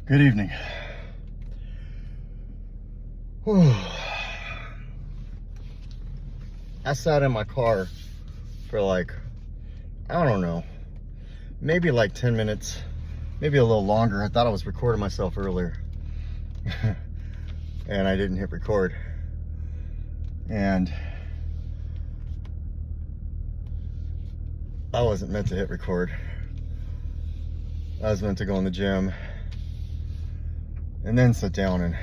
Good evening. Whew. I sat in my car for like, I don't know, maybe like 10 minutes, maybe a little longer. I thought I was recording myself earlier and I didn't hit record. And I wasn't meant to hit record. I was meant to go in the gym and then sit down and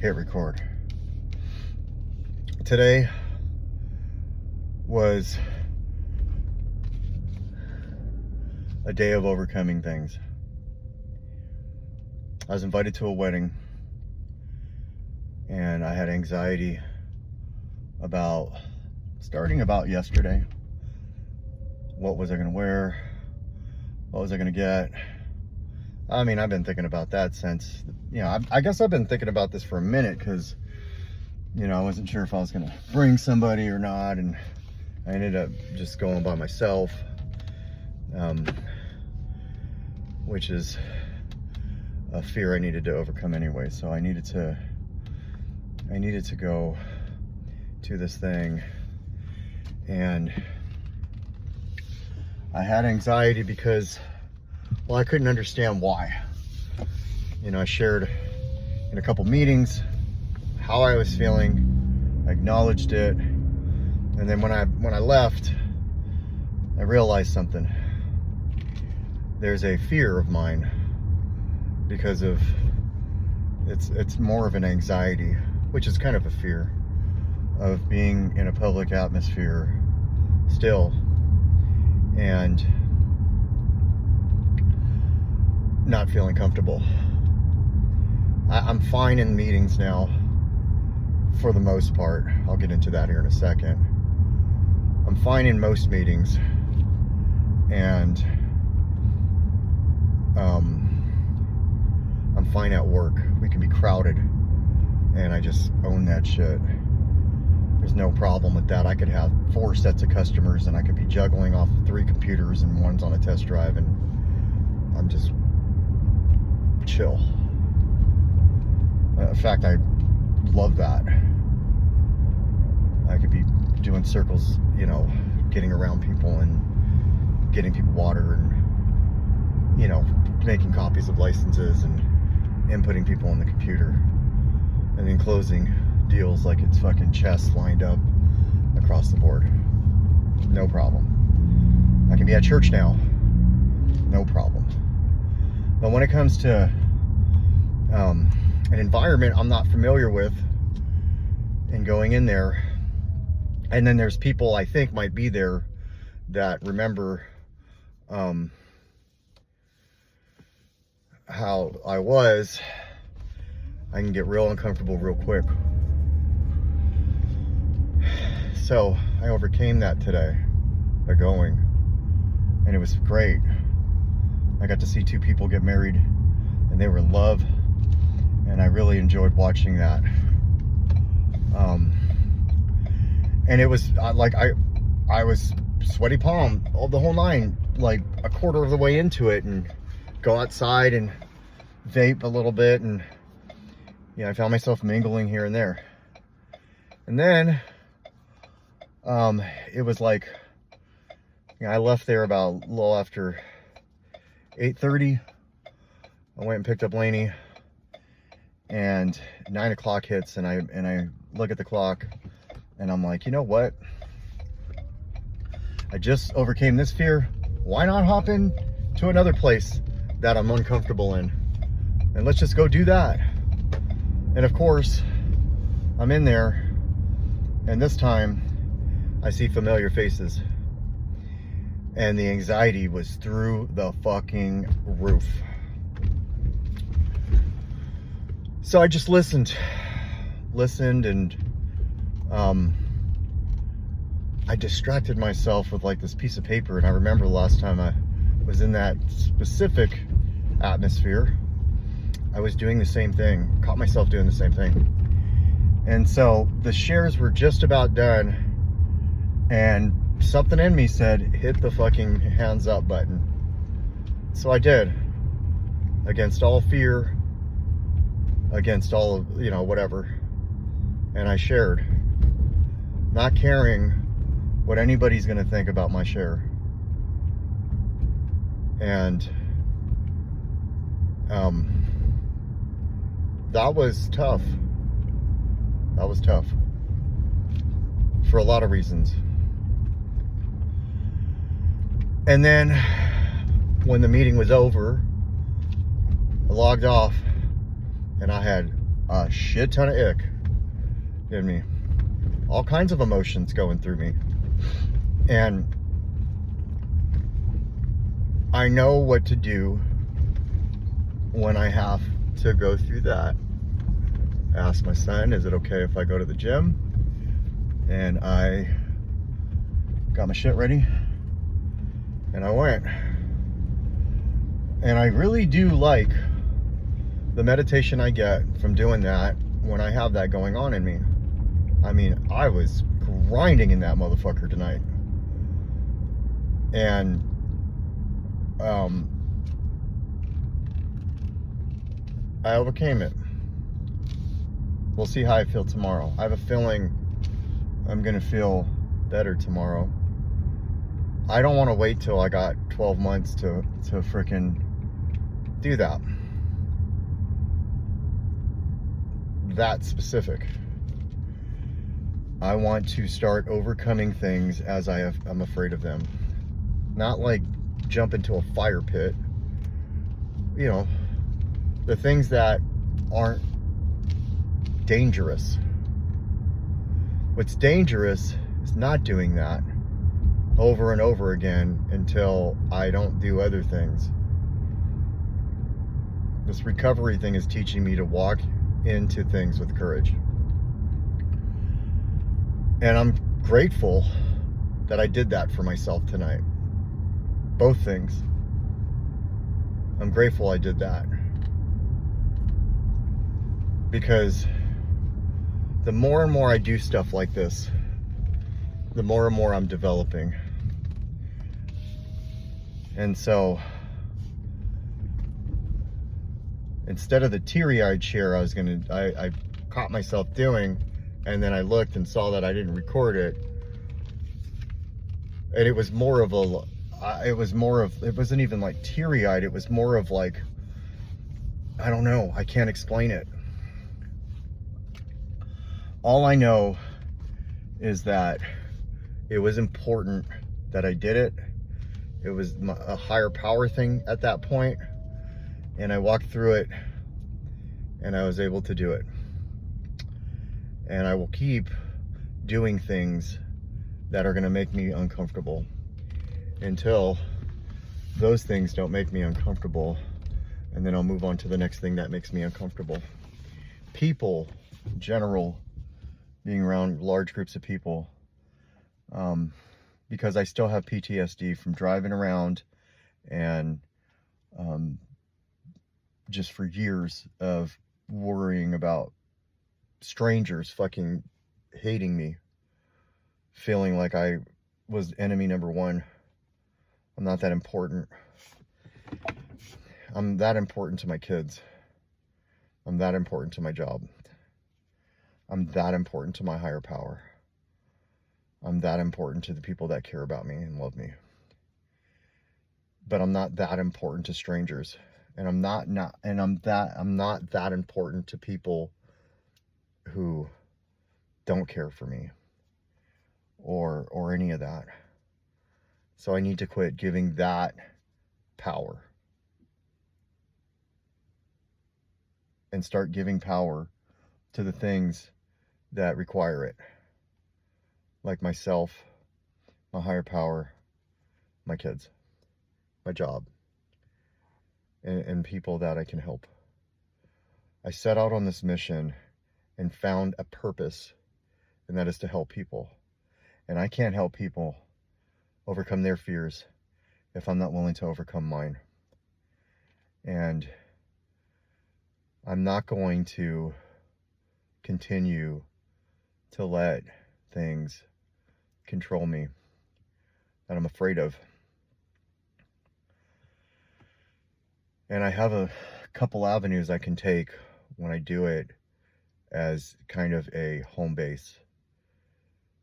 hit record. Today was a day of overcoming things. I was invited to a wedding and I had anxiety starting about yesterday. What was I gonna wear? What was I gonna get? I mean, I've been thinking about that since, I guess I've been thinking about this for a minute because, I wasn't sure if I was gonna bring somebody or not, and I ended up just going by myself, which is a fear I needed to overcome anyway. So I needed to go to this thing, and I had anxiety because, well, I couldn't understand why. I shared in a couple meetings how I was feeling, I acknowledged it, and then when I left, I realized something. There's a fear of mine because of it's more of an anxiety, which is kind of a fear of being in a public atmosphere still, and not feeling comfortable. I'm fine in meetings now for the most part. I'll get into that here in a second. I'm fine in most meetings, and I'm fine at work. We can be crowded and I just own that shit. There's no problem with that. I could have 4 sets of customers and I could be juggling off 3 computers and one's on a test drive, and I'm just chill. In fact, I love that. I could be doing circles, getting around people and getting people water and, making copies of licenses and inputting people in the computer, and then closing deals like it's fucking chess lined up across the board. No problem. I can be at church now. No problem. But when it comes to an environment I'm not familiar with and going in there, and then there's people I think might be there that remember how I was, I can get real uncomfortable real quick. So I overcame that today by going, and it was great. I got to see 2 people get married and they were in love, and I really enjoyed watching that. And it was like I was sweaty palm the whole nine, like a quarter of the way into it, and go outside and vape a little bit, and I found myself mingling here and there. And then it was like, I left there about a little after 8:30. I went and picked up Lainey, and 9 o'clock hits, and I look at the clock and I'm like, you know what? I just overcame this fear. Why not hop in to another place that I'm uncomfortable in? And let's just go do that. And of course, I'm in there, and this time I see familiar faces, and the anxiety was through the fucking roof. So I just listened, and I distracted myself with like this piece of paper. And I remember last time I was in that specific atmosphere, I was doing the same thing, caught myself doing the same thing. And so the shares were just about done, and something in me said, hit the fucking hands up button. So I did. against all fear, against all of, whatever. And I shared, not caring what anybody's going to think about my share. And that was tough. That was tough for a lot of reasons. And then when the meeting was over, I logged off and I had a shit ton of ick in me. All kinds of emotions going through me. And I know what to do when I have to go through that. I asked my son, is it okay if I go to the gym? And I got my shit ready and I went. And I really do like the meditation I get from doing that when I have that going on in me. I mean, I was grinding in that motherfucker tonight. And I overcame it. We'll see how I feel tomorrow. I have a feeling I'm gonna feel better tomorrow. I don't want to wait till I got 12 months to freaking do that. That specific. I want to start overcoming things as I'm afraid of them. Not like jump into a fire pit. You know, the things that aren't dangerous. What's dangerous is not doing that over and over again until I don't do other things. This recovery thing is teaching me to walk into things with courage. And I'm grateful that I did that for myself tonight. Both things. I'm grateful I did that. Because the more and more I do stuff like this, the more and more I'm developing. And so, instead of the teary-eyed share I caught myself doing, and then I looked and saw that I didn't record it. And it was more of it wasn't even like teary-eyed, it was more of like, I don't know, I can't explain it. All I know is that it was important that I did it. It was a higher power thing at that point, and I walked through it, and I was able to do it. And I will keep doing things that are going to make me uncomfortable until those things don't make me uncomfortable, and then I'll move on to the next thing that makes me uncomfortable. People, in general, being around large groups of people, because I still have PTSD from driving around and just for years of worrying about strangers fucking hating me, feeling like I was enemy number one. I'm not that important. I'm that important to my kids. I'm that important to my job. I'm that important to my higher power. I'm that important to the people that care about me and love me. But I'm not that important to strangers. And I'm not that important to people who don't care for me or any of that. So I need to quit giving that power and start giving power to the things that require it, like myself, my higher power, my kids, my job, and people that I can help. I set out on this mission and found a purpose, and that is to help people. And I can't help people overcome their fears if I'm not willing to overcome mine. And I'm not going to continue to let things control me that I'm afraid of. And I have a couple avenues I can take when I do it as kind of a home base.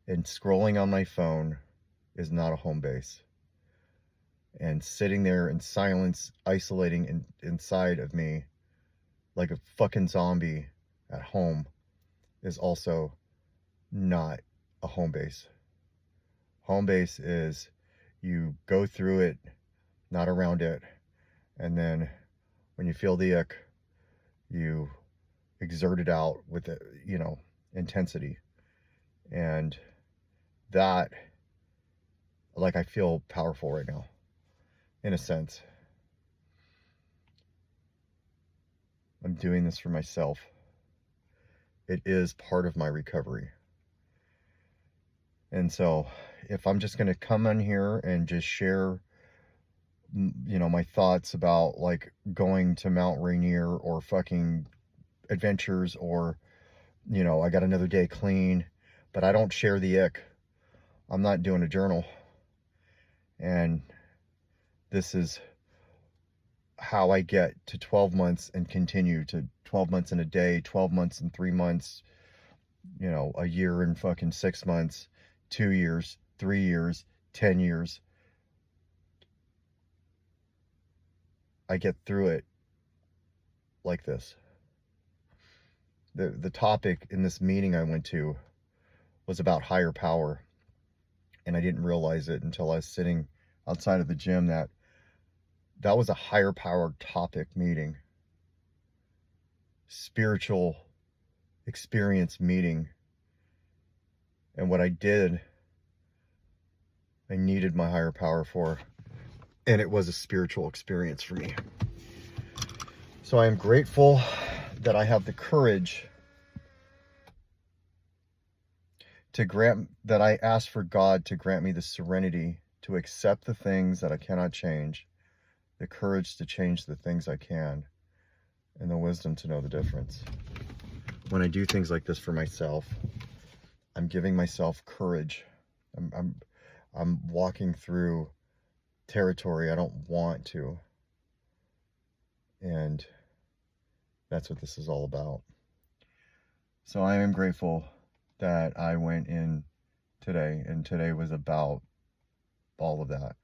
And scrolling on my phone is not a home base. And sitting there in silence, isolating inside of me like a fucking zombie at home is also not a home base. Home base is you go through it, not around it, and then when you feel the ick, you exert it out with, intensity. And that, like, I feel powerful right now, in a sense. I'm doing this for myself. It is part of my recovery. And so if I'm just going to come in here and just share, my thoughts about like going to Mount Rainier or fucking adventures or, I got another day clean, but I don't share the ick, I'm not doing a journal. And this is how I get to 12 months and continue to 12 months in a day, 12 months and 3 months, a year and fucking 6 months, 2 years, 3 years, 10 years. I get through it like this. The topic in this meeting I went to was about higher power. And I didn't realize it until I was sitting outside of the gym that was a higher power topic meeting. Spiritual experience meeting. And what I did, I needed my higher power for. And it was a spiritual experience for me. So I am grateful that I have the courage that I ask for God to grant me the serenity to accept the things that I cannot change, the courage to change the things I can, and the wisdom to know the difference. When I do things like this for myself, I'm giving myself courage. I'm walking through territory I don't want to. And that's what this is all about. So I am grateful that I went in today, and today was about all of that.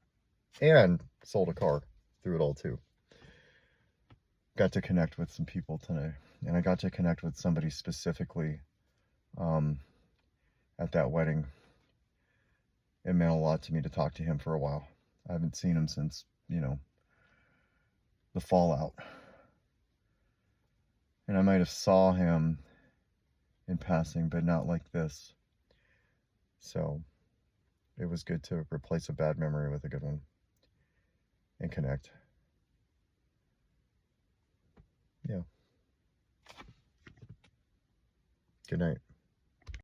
And sold a car through it all too. Got to connect with some people today. And I got to connect with somebody specifically at that wedding. It meant a lot to me to talk to him for a while. I haven't seen him since, the fallout. And I might have saw him in passing, but not like this. So it was good to replace a bad memory with a good one and connect. Yeah. Good night.